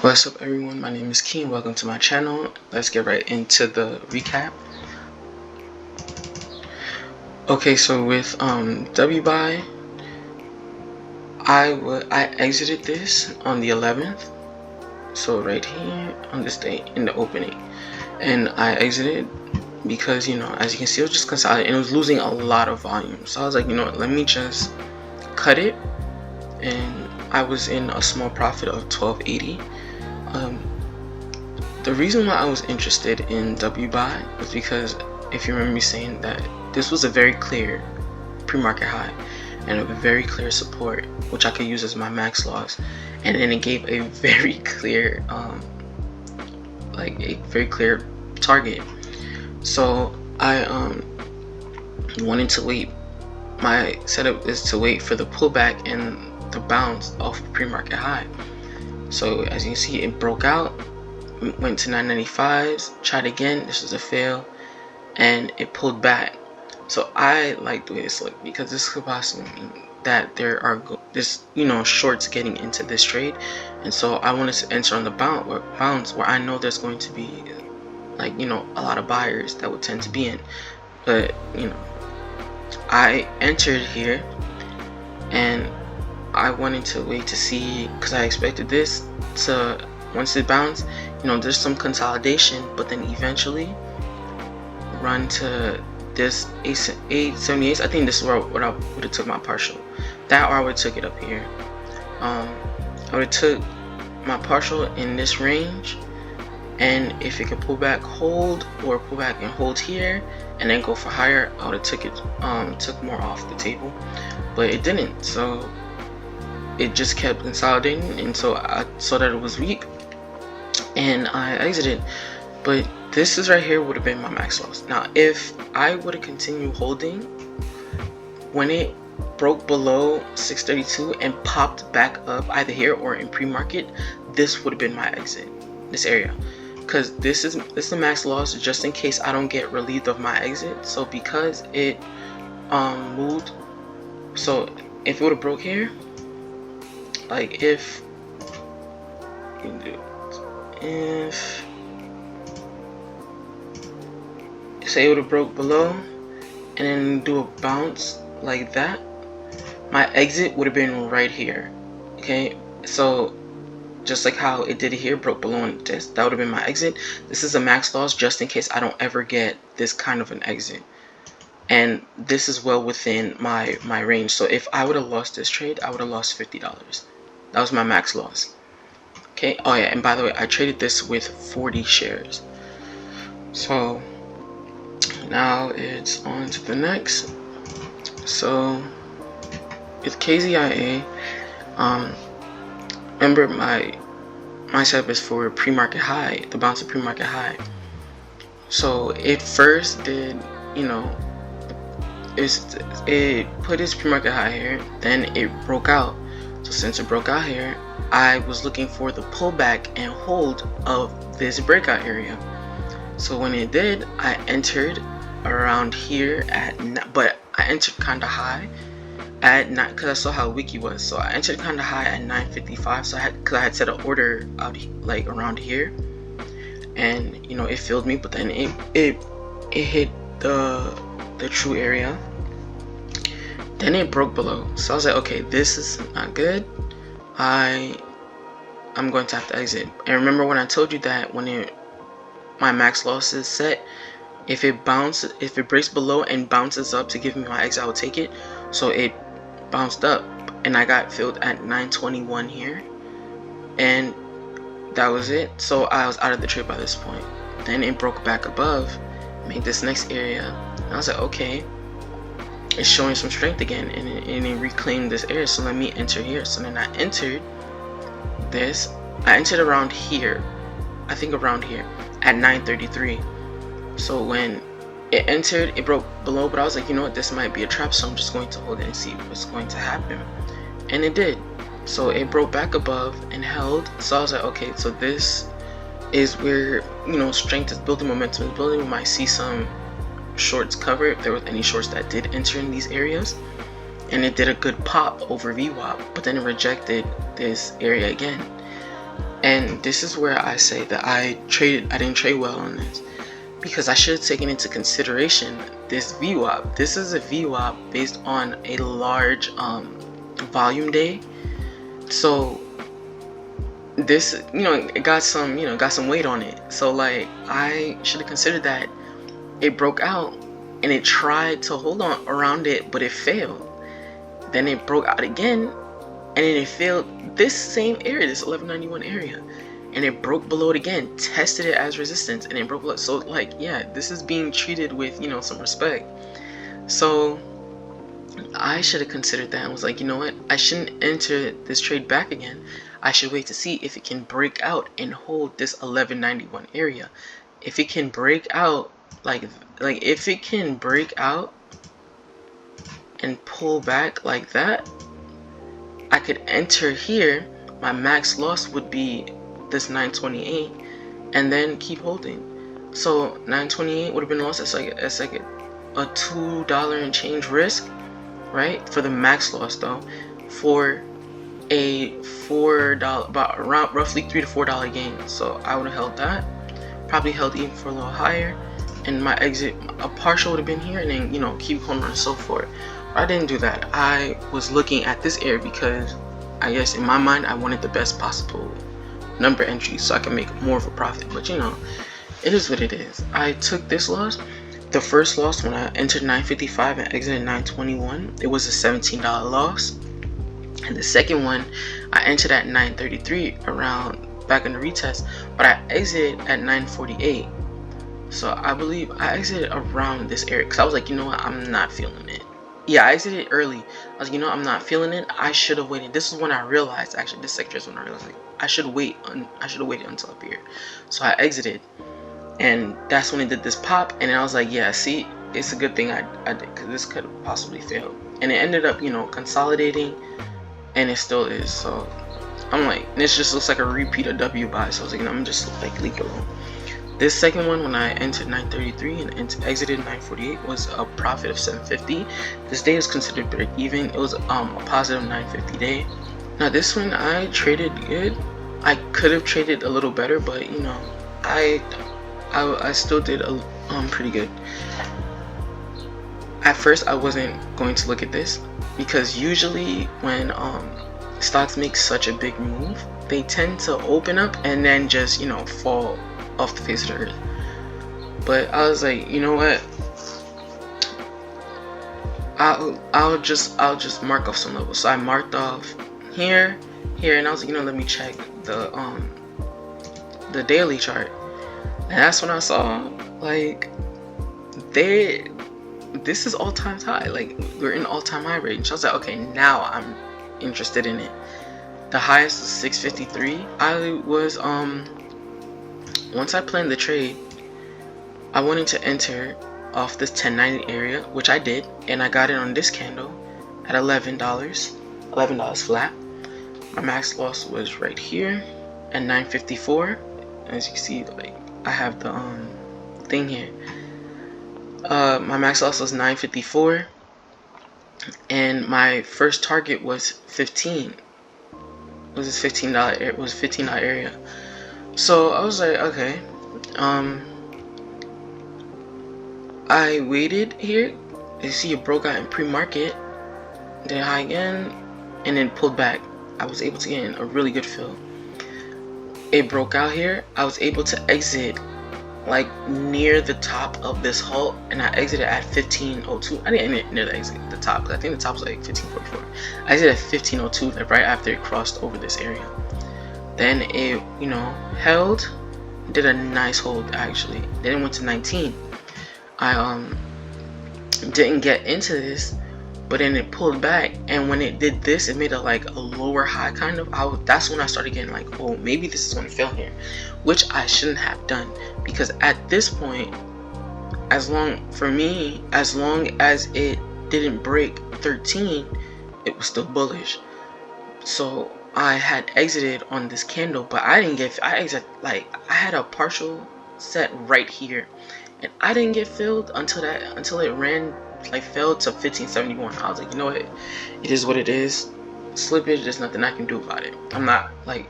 What's up everyone, my name is Keen, welcome to my channel. Let's get right into the recap. Okay, so with WBUY, I exited this on the 11th, so right here on this day in the opening, and I exited because, as you can see, it was just consolidating and it was losing a lot of volume. So I was like, let me just cut it, and I was in a small profit of 1280. The reason why I was interested in WBUY was because, if you remember me saying that this was a very clear pre-market high and a very clear support, which I could use as my max loss, and then it gave a very clear target. So I wanted to wait. My setup is to wait for the pullback and the bounce off pre-market high. So as you can see, it broke out, went to 995s, tried again, this was a fail, and it pulled back. So I like the way this looked, because this could possibly mean that there are shorts getting into this trade, and so I wanted to enter on the bounce where I know there's going to be a lot of buyers that would tend to be in. But I entered here and I wanted to wait to see, because I expected this to, once it bounced, there's some consolidation, but then eventually run to this 878. I think this is where I would have took my partial. That, or I would have took it up here. I would have took my partial in this range, and if it could pull back, hold, or pull back and hold here and then go for higher, I would have took more off the table, but it didn't. So it just kept consolidating, and so I saw that it was weak and I exited. But this is right here would have been my max loss. Now if I would have continued holding, when it broke below 632 and popped back up either here or in pre-market, this would have been my exit, this area, because this is the max loss just in case I don't get relieved of my exit. So because it moved, so if it would have broke here, like if say it would have broke below and then do a bounce like that, my exit would have been right here. Okay, so just like how it did here, broke below and this, that would have been my exit. This is a max loss just in case I don't ever get this kind of an exit, and this is well within my range. So if I would have lost this trade, I would have lost $50. That was my max loss. Okay, oh yeah, and by the way, I traded this with 40 shares. So now it's on to the next. So with KZIA, remember my setup is for pre-market high, the bounce of pre-market high. So it first did, it put its pre-market high here, then it broke out. So since it broke out here, I was looking for the pullback and hold of this breakout area. So when it did, I entered around here but I entered kind of high at 9, because I saw how weak he was. So I entered kind of high at 955. So because I had set an order out like around here, and it filled me, but then it hit the true area. Then it broke below, so I was like, okay, this is not good. I'm going to have to exit. And remember when I told you that when my max loss is set, if it breaks below and bounces up to give me my exit, I will take it. So it bounced up and I got filled at 921 here, and that was it. So I was out of the trade by this point. Then it broke back above, made this next area, and I was like, okay, it's showing some strength again, and it reclaimed this area, so let me enter here. So then I entered this. I entered around here, I think around here at 933. So when it entered, it broke below, but I was like, you know what, this might be a trap, so I'm just going to hold it and see what's going to happen. And it did. So it broke back above and held. So I was like, okay, so this is where strength is building, momentum is building. We might see some shorts cover if there was any shorts that did enter in these areas, and it did a good pop over VWAP, but then it rejected this area again. And this is where I say that I didn't trade well on this, because I should have taken into consideration this VWAP. This is a VWAP based on a large volume day. So this, it got some weight on it. So like, I should have considered that it broke out and it tried to hold on around it, but it failed. Then it broke out again, and then it failed this same area, this 1191 area, and it broke below it again, tested it as resistance, and it broke below. So like, yeah, this is being treated with some respect. So I should have considered that and was like, you know what, I shouldn't enter this trade back again. I should wait to see if it can break out and hold this 1191 area. If it can break out, like if it can break out and pull back like that, I could enter here. My max loss would be this 928, and then keep holding. So 928 would have been lost. It's like a $2 and change risk, right, for the max loss, though, for a $4, about around roughly $3 to $4 gain. So I would have held that, probably held even for a little higher, and my exit, a partial would have been here, and then keep going and so forth. I didn't do that. I was looking at this area because I guess in my mind I wanted the best possible number entry so I can make more of a profit. But it is what it is. I took this loss. The first loss when I entered 955 and exited 921, it was a $17 loss. And the second one, I entered at 933 around back in the retest, but I exited at 948. So I believe I exited around this area because I was like, you know what, I'm not feeling it. Yeah, I exited early. I was like, I'm not feeling it. I should have waited. This is when I realized, actually, this sector is when I realized, like, I should have waited until up here. So I exited, and that's when it did this pop, and I was like, yeah, see, it's a good thing I did, because this could have possibly failed. And it ended up, consolidating, and it still is. So I'm like, this just looks like a repeat of WBUY. So I was like, I'm just like, leave it alone. This second one, when I entered 933 and exited 948, was a profit of 750. This day is considered break even. It was a positive 950 day. Now this one I traded good. I could have traded a little better, but I still did pretty good. At first I wasn't going to look at this, because usually when stocks make such a big move, they tend to open up and then just fall off the face of the earth. But I was like, you know what, I'll just mark off some levels. So I marked off here, and I was like, let me check the daily chart, and that's when I saw, like, this is all-time high. Like, we're in all-time high range. I was like, okay, now I'm interested in it. The highest was 653. I was once I planned the trade, I wanted to enter off this 1090 area, which I did, and I got it on this candle at $11 flat. My max loss was right here at 954. As you can see, like, I have the thing here. My max loss was 954, and my first target was 15. It was this $15. It was $15 area. So I was like, okay. I waited here. You see, it broke out in pre-market, did high again, and then pulled back. I was able to get in a really good fill. It broke out here. I was able to exit like near the top of this halt, and I exited at 1502. I didn't near the exit the top, because I think the top was like 1544. I exited at 1502, like right after it crossed over this area. Then it held, did a nice hold actually. Then it went to 19. I didn't get into this, but then it pulled back, and when it did this, it made a lower high kind of. That's when I started getting like, oh, maybe this is going to fail here, which I shouldn't have done, because at this point, as long as it didn't break 13, it was still bullish. So I had exited on this candle, but I exited, like, I had a partial set right here, and I didn't get filled until it ran, like, fell to 1571. I was like, you know what, it is what it is. Slippage, there's nothing I can do about it. I'm not, like,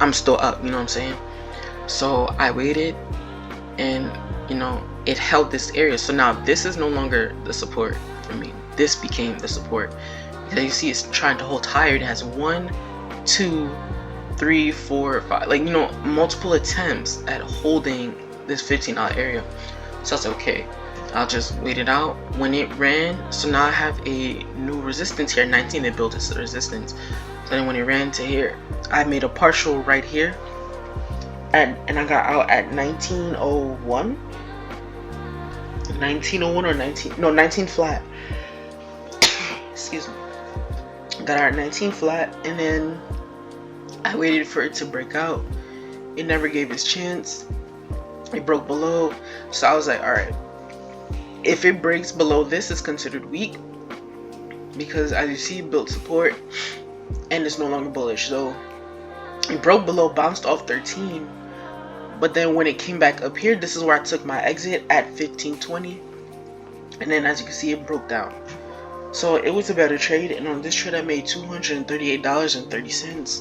I'm still up, you know what I'm saying? So I waited, and it held this area. So now this is no longer the support for me. This became the support, because you see it's trying to hold higher. It has 1, 2, 3, 4, 5, like multiple attempts at holding this $15 area. So that's okay. I'll just wait it out. When it ran, so now I have a new resistance here. 19, it built its resistance. So then when it ran to here, I made a partial right here, and I got out at 1901 or 19 flat. Excuse me. Got out at 19 flat, and then I waited for it to break out. It never gave its chance. It broke below, so I was like, all right, if it breaks below this, it's considered weak, because as you see, it built support and it's no longer bullish. So it broke below, bounced off 13, but then when it came back up here, this is where I took my exit at 15.20, and then as you can see, it broke down. So it was a better trade, and on this trade I made $238.30.